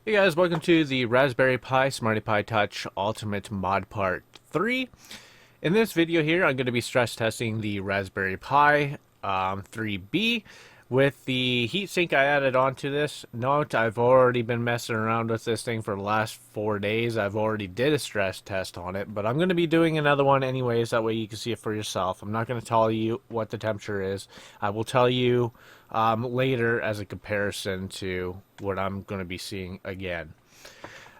Hey guys, welcome to the Raspberry Pi Smarti Pi Touch Ultimate Mod Part 3. In this video here, I'm going to be stress testing the Raspberry Pi 3B with the heatsink I added onto this. Note, I've already been messing around with this thing for the last 4 days. I've already did a stress test on it, but I'm going to be doing another one anyways, that way you can see it for yourself. I'm not going to tell you what the temperature is. I will tell you later as a comparison to what I'm going to be seeing again.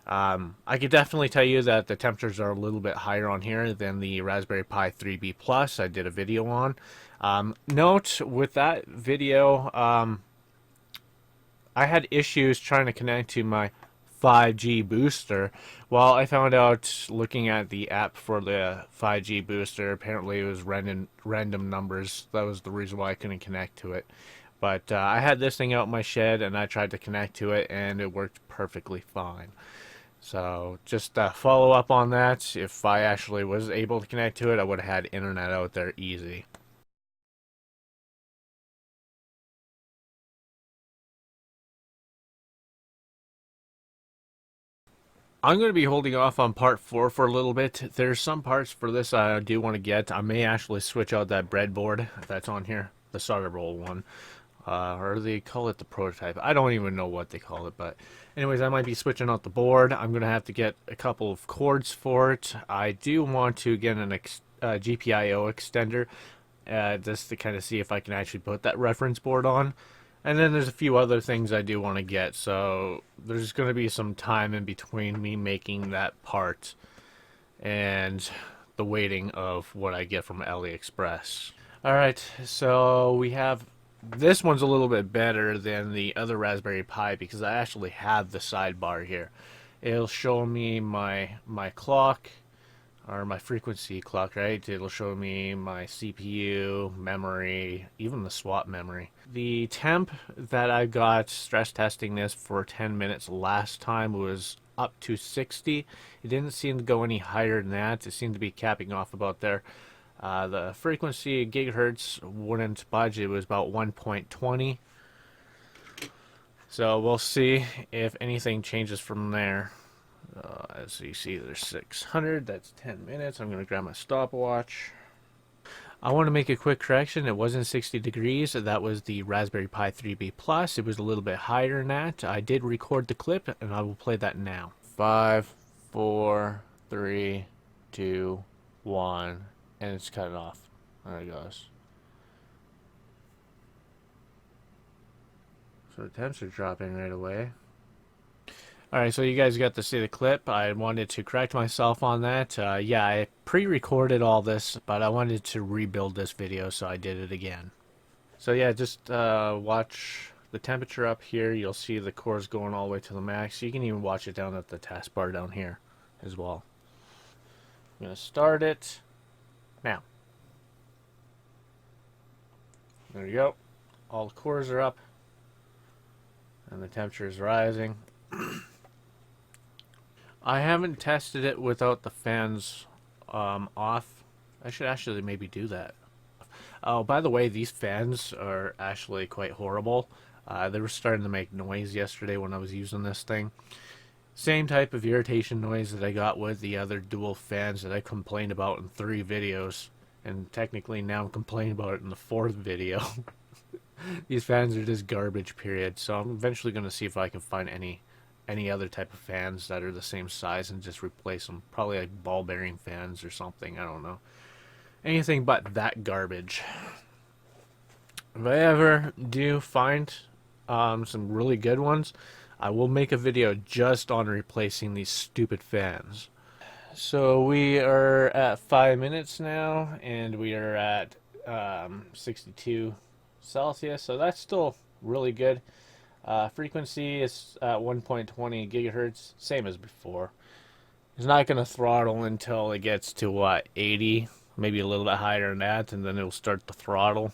I could definitely tell you that the temperatures are a little bit higher on here than the Raspberry Pi 3B Plus I did a video on. Note, with that video, I had issues trying to connect to my 5G booster. Well, I found out looking at the app for the 5G booster, apparently it was random numbers. That was the reason why I couldn't connect to it. But I had this thing out in my shed and I tried to connect to it and it worked perfectly fine. So just follow up on that. If I actually was able to connect to it, I would have had internet out there easy. I'm going to be holding off on part 4 for a little bit. There's some parts for this I do want to get. I may actually switch out that breadboard that's on here, the solder roll one. Or they call it the prototype. I don't even know what they call it, but anyways, I might be switching out the board. I'm going to have to get a couple of cords for it. I do want to get an GPIO extender just to kind of see if I can actually put that reference board on. And then there's a few other things I do want to get, so there's going to be some time in between me making that part and the waiting of what I get from AliExpress. Alright, so we have this one's a little bit better than the other Raspberry Pi because I actually have the sidebar here. It'll show me my clock, or my frequency clock, right? It'll show me my CPU, memory, even the swap memory. The temp that I got stress testing this for 10 minutes last time was up to 60. It didn't seem to go any higher than that. It seemed to be capping off about there. The frequency gigahertz wouldn't budge. It was about 1.20. So we'll see if anything changes from there. As you see, there's 600. That's 10 minutes. I'm going to grab my stopwatch. I want to make a quick correction. It wasn't 60 degrees. That was the Raspberry Pi 3B Plus. It was a little bit higher than that. I did record the clip, and I will play that now. 5, 4, 3, 2, 1, and it's cut off. There it goes. So the temps are dropping right away. Alright, so you guys got to see the clip. I wanted to correct myself on that. Yeah, I pre-recorded all this, but I wanted to rebuild this video, so I did it again. So yeah, just watch the temperature up here. You'll see the cores going all the way to the max. You can even watch it down at the taskbar down here as well. I'm going to start it now. There you go. All the cores are up, and the temperature is rising. I haven't tested it without the fans off. I should actually maybe do that. Oh, by the way, these fans are actually quite horrible. They were starting to make noise yesterday when I was using this thing. Same type of irritation noise that I got with the other dual fans that I complained about in 3 videos. And technically now I'm complaining about it in the 4th video. These fans are just garbage, period. So I'm eventually going to see if I can find any other type of fans that are the same size and just replace them. Probably like ball bearing fans or something. I don't know. Anything but that garbage. If I ever do find some really good ones, I will make a video just on replacing these stupid fans. So we are at 5 minutes now, and we are at 62 Celsius, so that's still really good. Frequency is at 1.20 gigahertz, same as before. It's not going to throttle until it gets to what, 80, maybe a little bit higher than that, and then it'll start to throttle.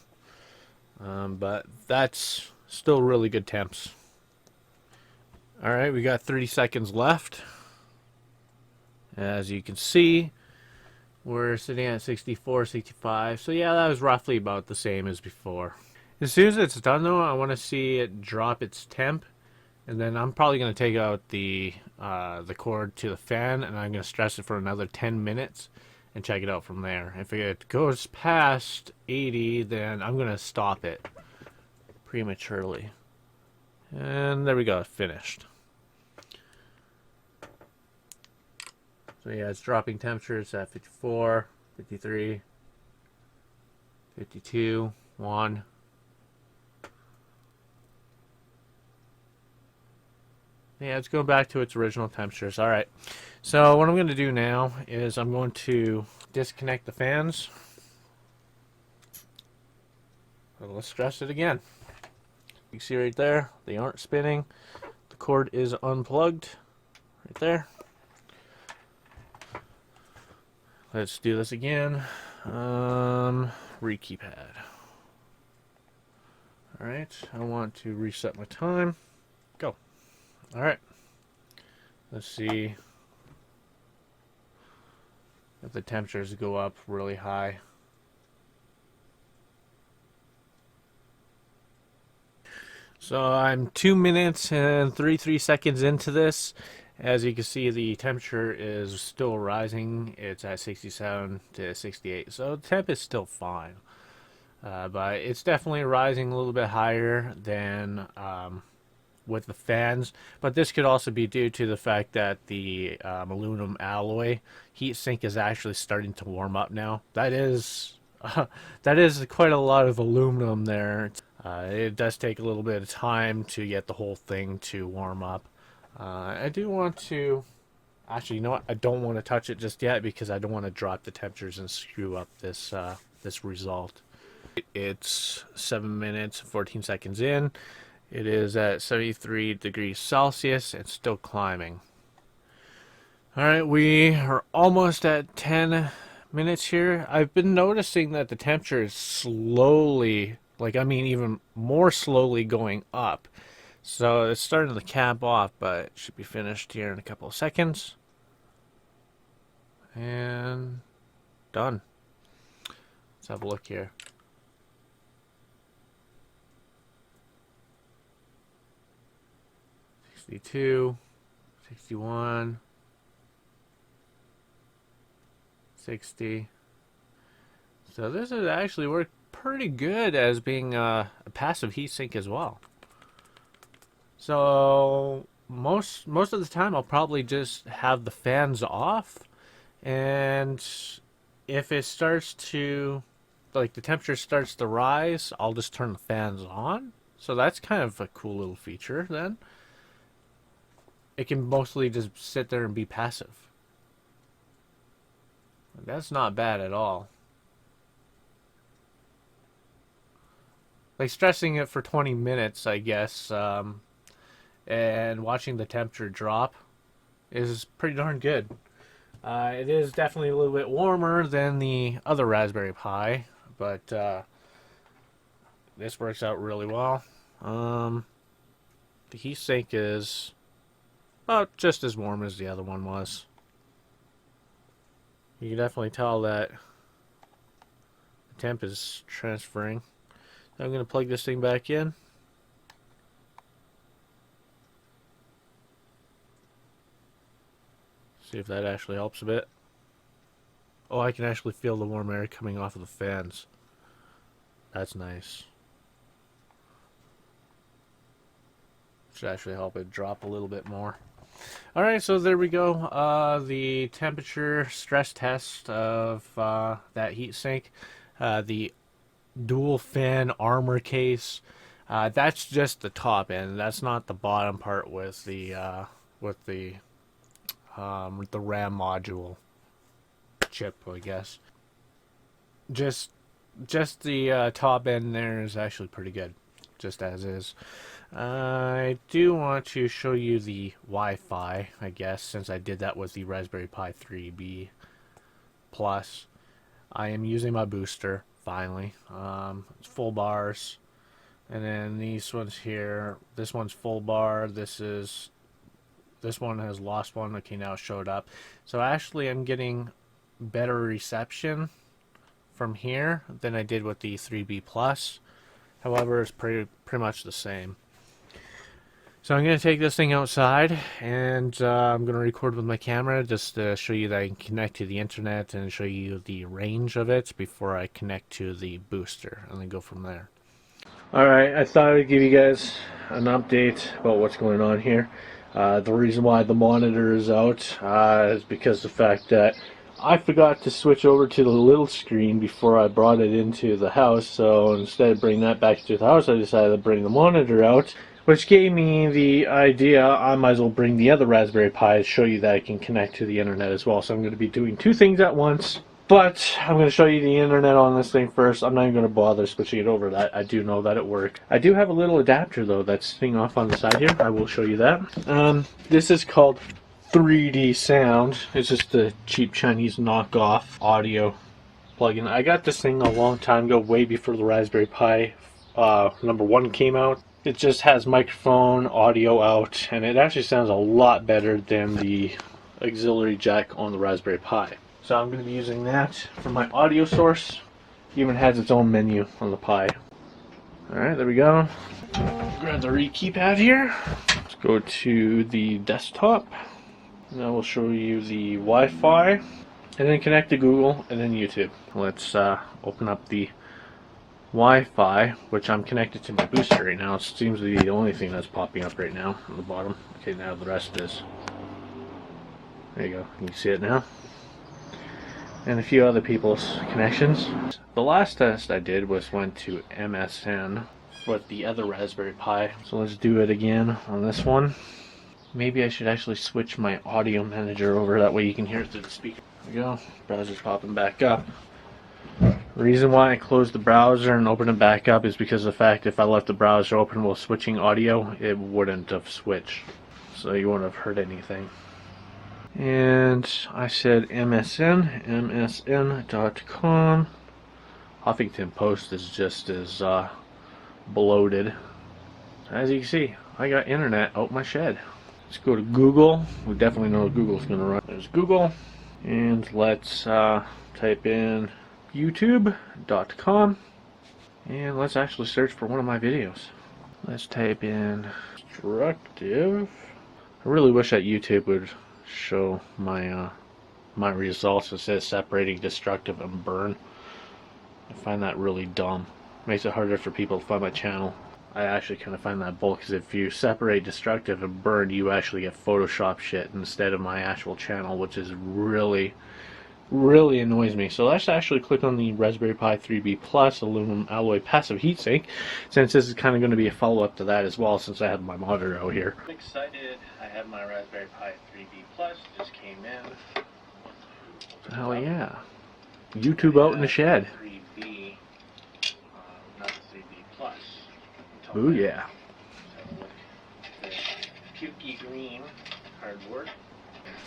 But that's still really good temps. Alright, we got 30 seconds left. As you can see, we're sitting at 64, 65. So yeah, that was roughly about the same as before. As soon as it's done though, I want to see it drop its temp And then I'm probably going to take out the cord to the fan, and I'm going to stress it for another 10 minutes and check it out from there. If it goes past 80, then I'm going to stop it prematurely. And there we go, finished. So yeah, it's dropping temperatures at 54, 53, 52, 1. Yeah, it's going back to its original temperatures. Alright, so what I'm going to do now is I'm going to disconnect the fans. So let's stress it again. You can see right there, they aren't spinning. The cord is unplugged right there. Let's do this again. Re-keypad. Alright, I want to reset my time. Go. Alright. Let's see if the temperatures go up really high. So I'm 2 minutes and 33 seconds into this. As you can see, the temperature is still rising. It's at 67 to 68, so the temp is still fine. But it's definitely rising a little bit higher than with the fans. But this could also be due to the fact that the aluminum alloy heatsink is actually starting to warm up now. That is quite a lot of aluminum there. It does take a little bit of time to get the whole thing to warm up. I do want to, actually, you know what? I don't want to touch it just yet because I don't want to drop the temperatures and screw up this this result. It's 7 minutes 14 seconds in. It is at 73 degrees Celsius and still climbing. Alright, we are almost at 10 minutes here. I've been noticing that the temperature is slowly, even more slowly going up. So it's starting to cap off, but it should be finished here in a couple of seconds. And done. Let's have a look here. $62, $61, $60. So this has actually worked pretty good as being a passive heatsink as well. So most of the time I'll probably just have the fans off, and if it starts to, like, the temperature starts to rise, I'll just turn the fans on. So that's kind of a cool little feature then. It can mostly just sit there and be passive. That's not bad at all. Like, stressing it for 20 minutes, I guess, and watching the temperature drop is pretty darn good. It is definitely a little bit warmer than the other Raspberry Pi, but this works out really well. The heatsink is about just as warm as the other one was. You can definitely tell that the temp is transferring. So I'm going to plug this thing back in. See if that actually helps a bit. Oh, I can actually feel the warm air coming off of the fans. That's nice. Should actually help it drop a little bit more. Alright, so there we go. The temperature stress test of that heatsink. The dual fan armor case. That's just the top end. That's not the bottom part with the RAM module chip, I guess. Just the top end there is actually pretty good, just as is. I do want to show you the Wi-Fi, I guess, since I did that with the Raspberry Pi 3B Plus. I am using my booster, finally. It's full bars. And then these ones here, this one's full bar, this one has lost one. Okay, now it showed up. So actually I'm getting better reception from here than I did with the 3B Plus. However, it's pretty much the same. So I'm going to take this thing outside, and I'm going to record with my camera just to show you that I can connect to the internet and show you the range of it before I connect to the booster, and then go from there. Alright, I thought I'd give you guys an update about what's going on here. The reason why the monitor is out is because the fact that I forgot to switch over to the little screen before I brought it into the house, so instead of bringing that back to the house, I decided to bring the monitor out, which gave me the idea I might as well bring the other Raspberry Pi to show you that I can connect to the internet as well. So I'm going to be doing two things at once. But I'm going to show you the internet on this thing first. I'm not even going to bother switching it over. That I do know that it works. I do have a little adapter though that's sitting off on the side here. I will show you that. This is called 3D Sound. It's just a cheap Chinese knockoff audio plugin. I got this thing a long time ago, way before the Raspberry Pi #1 came out. It just has microphone audio out, and it actually sounds a lot better than the auxiliary jack on the Raspberry Pi. So I'm going to be using that for my audio source. It even has its own menu on the Pi. Alright, there we go. Grab the read keypad here. Let's go to the desktop. Now we'll show you the Wi-Fi, and then connect to Google, and then YouTube. Let's open up the Wi-Fi, which I'm connected to my booster right now. It seems to be the only thing that's popping up right now on the bottom. Okay, now the rest is. There you go. Can you see it now? And a few other people's connections. The last test I did went to MSN with the other Raspberry Pi. So let's do it again on this one. Maybe I should actually switch my audio manager over, that way you can hear it through the speaker. There we go, browser's popping back up. The reason why I closed the browser and opened it back up is because of the fact if I left the browser open while switching audio, it wouldn't have switched. So you wouldn't have heard anything. And I said MSN, msn.com. Huffington Post is just as bloated. As you can see, I got internet out my shed. Let's go to Google. We definitely know Google's going to run. There's Google. And let's type in youtube.com. And let's actually search for one of my videos. Let's type in destructive. I really wish that YouTube would show my my results instead of separating destructive and burn. I find that really dumb. Makes it harder for people to find my channel. I actually kind of find that bull, because if you separate destructive and burn, you actually get Photoshop shit instead of my actual channel, which is really annoys me. So let's actually click on the Raspberry Pi 3B Plus aluminum alloy passive heatsink, since this is kind of going to be a follow-up to that as well, since I have my monitor out here. I'm excited. I have my Raspberry Pi 3B Plus. Just came in. Hell yeah. YouTube out in the shed. 3B, not the 3B Plus. Ooh yeah. Pukey green cardboard.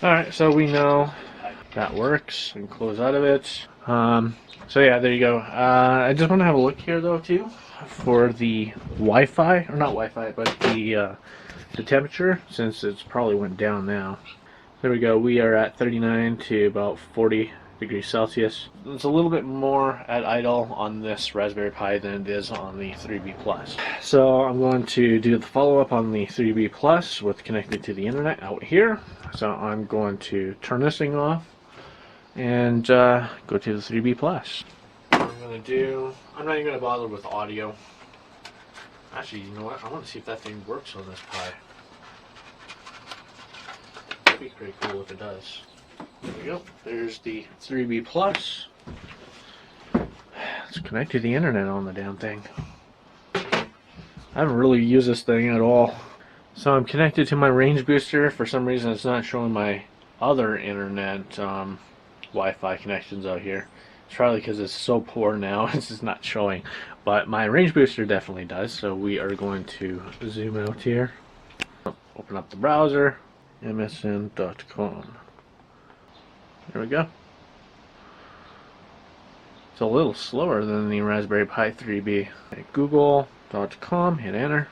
Alright, so we know that works. We can close out of it. So yeah, there you go. I just want to have a look here though too for the Wi-Fi, or not Wi-Fi, but the temperature, since it's probably went down now. There we go. We are at 39 to about 40 degrees Celsius. It's a little bit more at idle on this Raspberry Pi than it is on the 3B Plus. So I'm going to do the follow-up on the 3B Plus with connected to the internet out here. So I'm going to turn this thing off and go to the 3B Plus. What I'm going to do, I'm not even going to bother with audio. Actually, you know what? I want to see if that thing works on this Pi. That'd be pretty cool if it does. There we go. There's the 3B Plus. Let's connect to the internet on the damn thing. I haven't really used this thing at all. So I'm connected to my range booster. For some reason it's not showing my other internet Wi-Fi connections out here. It's probably because it's so poor now, it's just not showing. But my range booster definitely does. So we are going to zoom out here. Open up the browser. msn.com. There we go. It's a little slower than the Raspberry Pi 3B. Google.com, hit enter.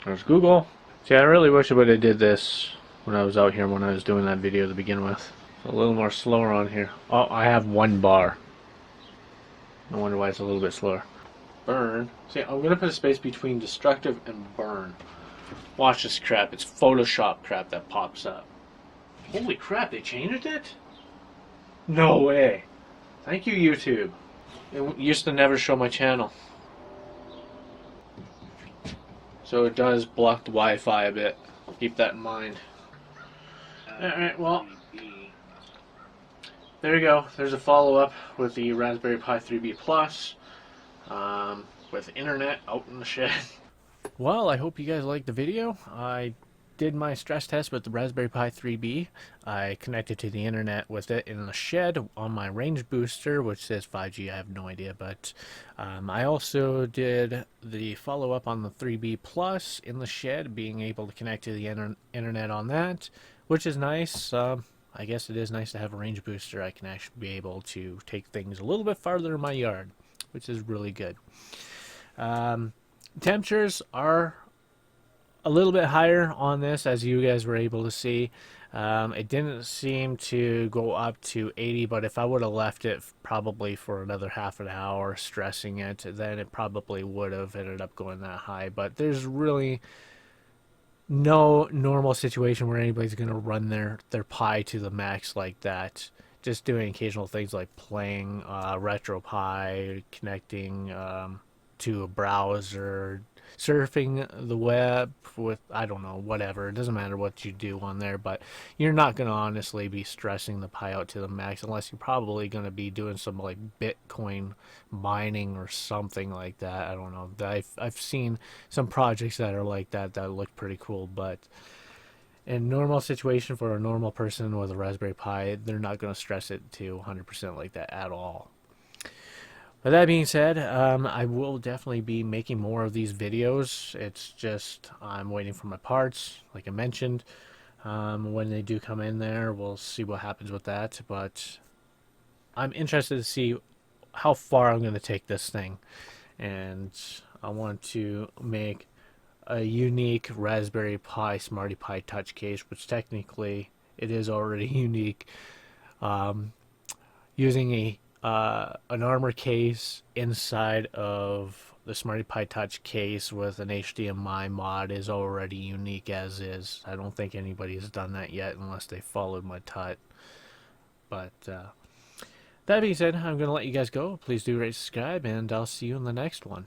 There's Google. See, I really wish I would have did this when I was out here when I was doing that video to begin with. It's a little more slower on here. Oh, I have one bar. No wonder why it's a little bit slower. Burn. See, I'm gonna put a space between destructive and burn. Watch this crap. It's Photoshop crap that pops up. Holy crap, they changed it? No way. Thank you, YouTube. It used to never show my channel. So it does block the Wi-Fi a bit. Keep that in mind. Alright, well, there you go. There's a follow-up with the Raspberry Pi 3B Plus with internet out in the shed. Well, I hope you guys liked the video. I did my stress test with the Raspberry Pi 3B. I connected to the internet with it in the shed on my range booster, which says 5G. I have no idea, but I also did the follow-up on the 3B Plus in the shed, being able to connect to the internet on that, which is nice. I guess it is nice to have a range booster. I can actually be able to take things a little bit farther in my yard, which is really good. Temperatures are a little bit higher on this, as you guys were able to see. It didn't seem to go up to 80, but if I would have left it probably for another half an hour stressing it, then it probably would have ended up going that high. But there's really no normal situation where anybody's going to run their Pi to the max like that. Just doing occasional things like playing RetroPie, connecting to a browser, surfing the web with, I don't know, whatever. It doesn't matter what you do on there, but you're not going to honestly be stressing the Pi out to the max unless you're probably going to be doing some like Bitcoin mining or something like that. I don't know. I've seen some projects that are like that look pretty cool, but in normal situation for a normal person with a Raspberry Pi, they're not going to stress it to 100% like that at all. With that being said, I will definitely be making more of these videos. It's just I'm waiting for my parts, like I mentioned. When they do come in there, we'll see what happens with that. But I'm interested to see how far I'm going to take this thing. And I want to make a unique Raspberry Pi Smarty Pi touch case, which technically it is already unique. Using an armor case inside of the Smarty Pi Touch case with an HDMI mod is already unique as is. I don't think anybody has done that yet unless they followed my tut. But that being said, I'm going to let you guys go. Please do rate, subscribe, and I'll see you in the next one.